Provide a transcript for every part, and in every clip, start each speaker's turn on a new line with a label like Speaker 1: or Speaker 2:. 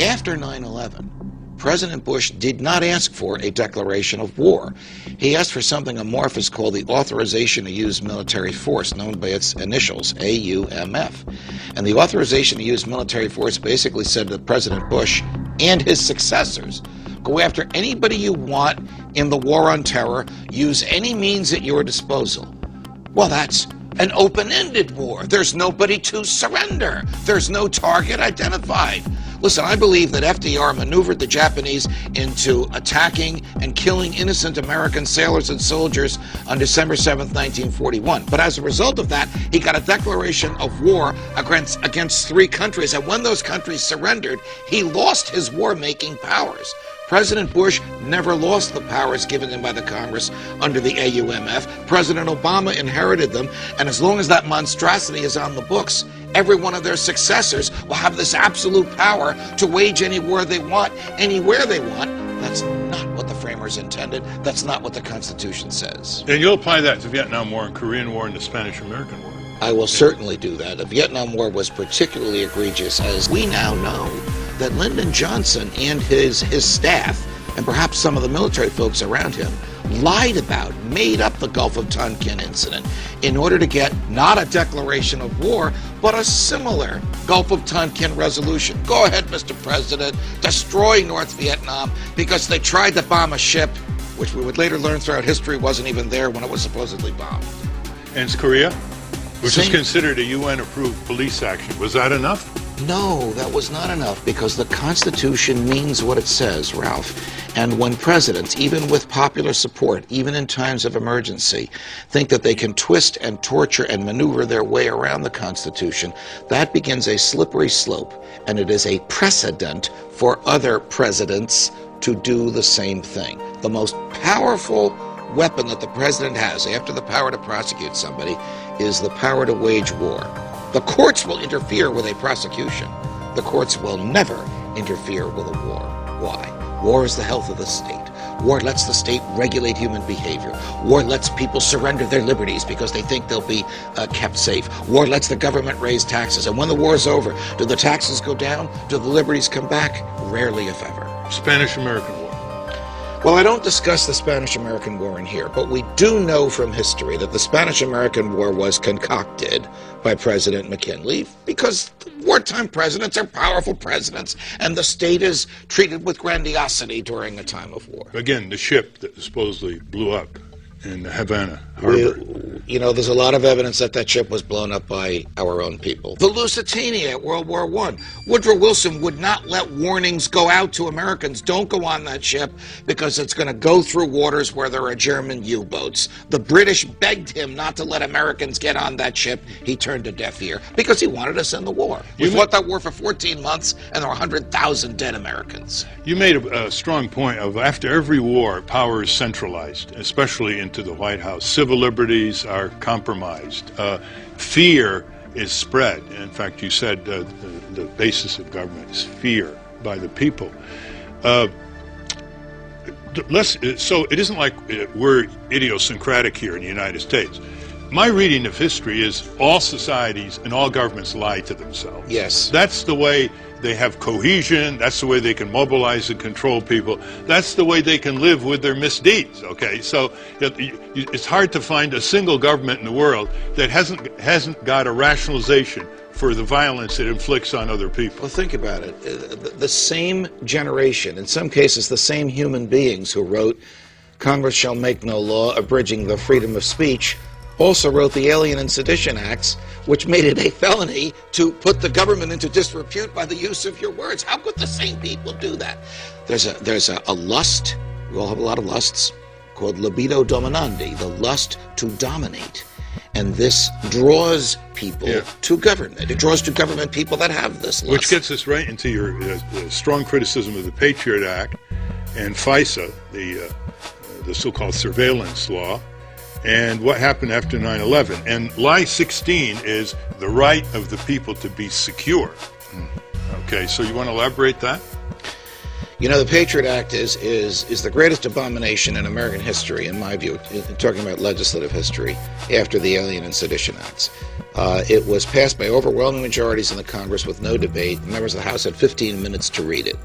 Speaker 1: After 9/11, President Bush did not ask for a declaration of war. He asked for something amorphous called the Authorization to Use Military Force, known by its initials, AUMF. And the Authorization to Use Military Force basically said to President Bush and his successors, go after anybody you want in the war on terror, use any means at your disposal. Well, that's an open-ended war. There's nobody to surrender. There's no target identified. Listen, I believe that FDR maneuvered the Japanese into attacking and killing innocent American sailors and soldiers on December 7th, 1941. But as a result of that, he got a declaration of war against 3 countries. And when those countries surrendered, he lost his war-making powers. President Bush never lost the powers given him by the Congress under the AUMF. President Obama inherited them, and as long as that monstrosity is on the books, every one of their successors will have this absolute power to wage any war they want, anywhere they want. That's not what the framers intended. That's not what the Constitution says.
Speaker 2: And you'll apply that to the Vietnam War and Korean War and the Spanish-American War.
Speaker 1: I will certainly do that. The Vietnam War was particularly egregious, as we now know that Lyndon Johnson and his staff, and perhaps some of the military folks around him, lied about, made up the Gulf of Tonkin incident in order to get not a declaration of war, but a similar Gulf of Tonkin resolution. Go ahead, Mr. President, destroy North Vietnam, because they tried to bomb a ship, which we would later learn throughout history wasn't even there when it was supposedly bombed.
Speaker 2: And Korea, which is considered a UN-approved police action. Was that enough?
Speaker 1: No, that was not enough, because the Constitution means what it says, Ralph. And when presidents, even with popular support, even in times of emergency, think that they can twist and torture and maneuver their way around the Constitution, that begins a slippery slope, and it is a precedent for other presidents to do the same thing. The most powerful weapon that the president has, after the power to prosecute somebody, is the power to wage war. The courts will interfere with a prosecution. The courts will never interfere with a war. Why? War is the health of the state. War lets the state regulate human behavior. War lets people surrender their liberties because they think they'll be kept safe. War lets the government raise taxes. And when the war is over, do the taxes go down? Do the liberties come back? Rarely, if ever.
Speaker 2: Spanish-American War.
Speaker 1: Well, I don't discuss the Spanish-American War in here, but we do know from history that the Spanish-American War was concocted by President McKinley because wartime presidents are powerful presidents, and the state is treated with grandiosity during a time of war.
Speaker 2: Again, the ship that supposedly blew up in the Havana harbor.
Speaker 1: There's a lot of evidence that that ship was blown up by our own people. The Lusitania at World War I. Woodrow Wilson would not let warnings go out to Americans. Don't go on that ship because it's going to go through waters where there are German U-boats. The British begged him not to let Americans get on that ship. He turned a deaf ear because he wanted us in the war. We fought that war for 14 months, and there were 100,000 dead Americans.
Speaker 2: You made a strong point of after every war, power is centralized, especially into the White House. Civil liberties are compromised. Fear is spread. In fact, you said the basis of government is fear by the people. So it isn't like we're idiosyncratic here in the United States. My reading of history is all societies and all governments lie to themselves.
Speaker 1: Yes.
Speaker 2: That's the way they have cohesion. That's the way they can mobilize and control people. That's the way they can live with their misdeeds, okay? So it's hard to find a single government in the world that hasn't got a rationalization for the violence it inflicts on other people.
Speaker 1: Well, think about it. The same generation, in some cases the same human beings who wrote, "Congress shall make no law abridging the freedom of speech," also wrote the Alien and Sedition Acts, which made it a felony to put the government into disrepute by the use of your words. How could the same people do that? There's a lust, we all have a lot of lusts, called libido dominandi, the lust to dominate. And this draws people to government. It draws to government people that have this lust.
Speaker 2: Which gets us right into your strong criticism of the Patriot Act and FISA, the so-called surveillance law, and what happened after 9/11. And lie 16 is the right of the people to be secure. Okay, so you want to elaborate that?
Speaker 1: The Patriot Act is the greatest abomination in American history, in my view, talking about legislative history, after the Alien and Sedition Acts. It was passed by overwhelming majorities in the Congress with no debate. The members of the House had 15 minutes to read it.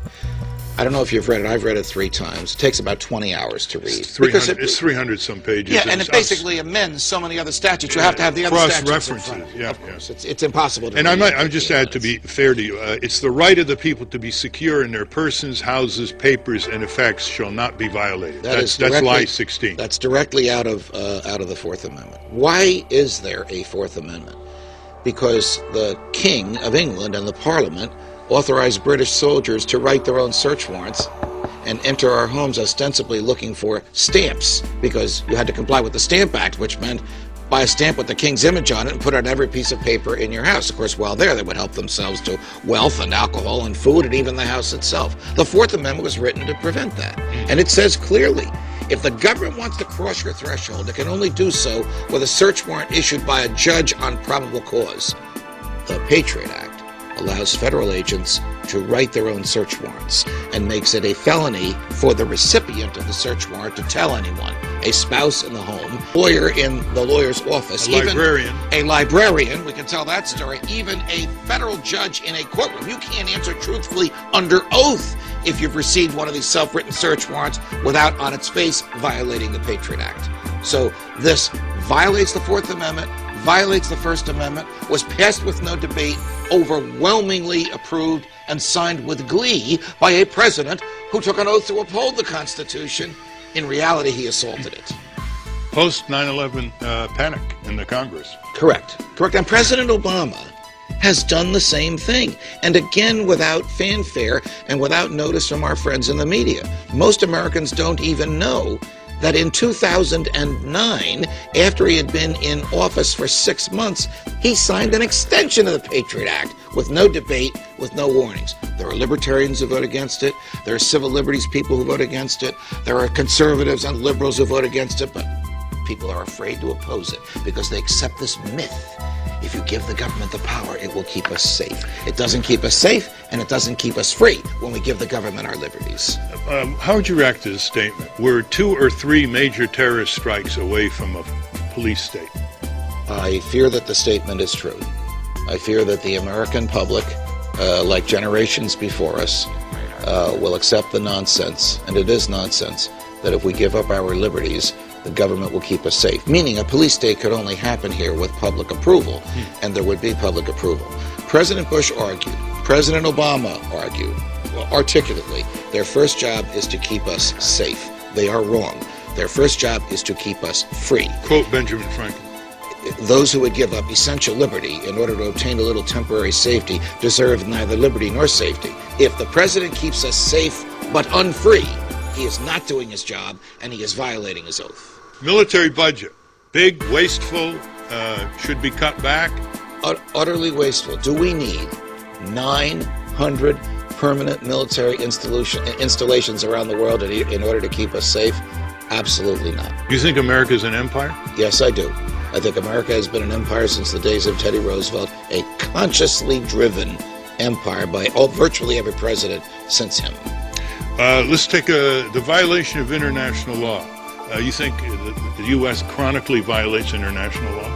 Speaker 1: I don't know if you've read it. I've read it 3 times. It takes about 20 hours to read.
Speaker 2: It's 300 some pages.
Speaker 1: Yeah, and it basically amends so many other statutes. You have to have the other statutes
Speaker 2: cross-references.
Speaker 1: in front of you.
Speaker 2: Yeah,
Speaker 1: of course. It's impossible to
Speaker 2: And
Speaker 1: read.
Speaker 2: I just add, to be fair to you, it's the right of the people to be secure in their persons, houses, papers, and effects shall not be violated. That's lie 16.
Speaker 1: That's directly out of the Fourth Amendment. Why is there a Fourth Amendment? Because the King of England and the Parliament authorized British soldiers to write their own search warrants and enter our homes ostensibly looking for stamps, because you had to comply with the Stamp Act, which meant buy a stamp with the King's image on it and put it on every piece of paper in your house. Of course, while there, they would help themselves to wealth and alcohol and food and even the house itself. The Fourth Amendment was written to prevent that. And it says clearly, if the government wants to cross your threshold, it can only do so with a search warrant issued by a judge on probable cause. The Patriot Act allows federal agents to write their own search warrants and makes it a felony for the recipient of the search warrant to tell anyone, a spouse in the home, lawyer in the lawyer's office,
Speaker 2: a
Speaker 1: librarian, we can tell that story, even a federal judge in a courtroom. You can't answer truthfully under oath if you've received one of these self-written search warrants without, on its face, violating the Patriot Act. So this violates the Fourth Amendment, violates the First Amendment, was passed with no debate, overwhelmingly approved and signed with glee by a president who took an oath to uphold the Constitution. In reality, he assaulted it.
Speaker 2: Post 9/11 panic in the Congress.
Speaker 1: Correct. And President Obama has done the same thing, and again without fanfare and without notice from our friends in the media. Most Americans don't even know that in 2009, after he had been in office for 6 months, he signed an extension of the Patriot Act with no debate, with no warnings. There are libertarians who vote against it. There are civil liberties people who vote against it. There are conservatives and liberals who vote against it, but people are afraid to oppose it because they accept this myth. If you give the government the power, it will keep us safe. It doesn't keep us safe, and it doesn't keep us free when we give the government our liberties.
Speaker 2: How would you react to this statement? We're 2 or 3 major terrorist strikes away from a police state.
Speaker 1: I fear that the statement is true. I fear that the American public, like generations before us, will accept the nonsense, and it is nonsense, that if we give up our liberties, the government will keep us safe. Meaning a police state could only happen here with public approval, and there would be public approval. President Bush argued, President Obama argued, articulately, their first job is to keep us safe. They are wrong. Their first job is to keep us free.
Speaker 2: Quote Benjamin Franklin.
Speaker 1: Those who would give up essential liberty in order to obtain a little temporary safety deserve neither liberty nor safety. If the president keeps us safe but unfree, he is not doing his job, and he is violating his oath.
Speaker 2: Military budget, big, wasteful, should be cut back.
Speaker 1: Utterly wasteful. Do we need 900 permanent military installations around the world in order to keep us safe? Absolutely not.
Speaker 2: You think America is an empire?
Speaker 1: Yes, I do. I think America has been an empire since the days of Teddy Roosevelt, a consciously driven empire by virtually every president since him.
Speaker 2: Let's take the violation of international law. You think the U.S. chronically violates international law?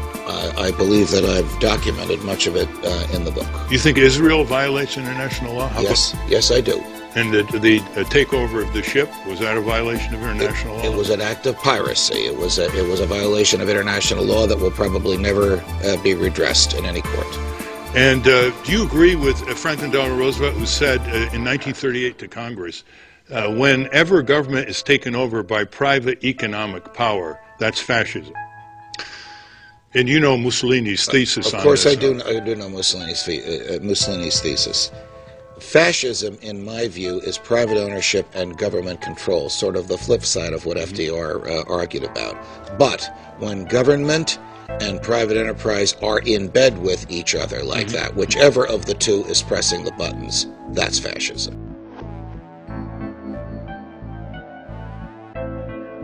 Speaker 1: I believe that I've documented much of it in the book.
Speaker 2: You think Israel violates international law?
Speaker 1: Yes, I do.
Speaker 2: And the takeover of the ship, was that a violation of international law?
Speaker 1: It was an act of piracy. It was a violation of international law that will probably never be redressed in any court.
Speaker 2: And do you agree with Franklin Delano Roosevelt, who said in 1938 to Congress, whenever government is taken over by private economic power, that's fascism? And you know Mussolini's thesis on this.
Speaker 1: Of course I do know Mussolini's thesis. Fascism, in my view, is private ownership and government control, sort of the flip side of what FDR argued about. But when government and private enterprise are in bed with each other like that, whichever of the two is pressing the buttons, that's fascism.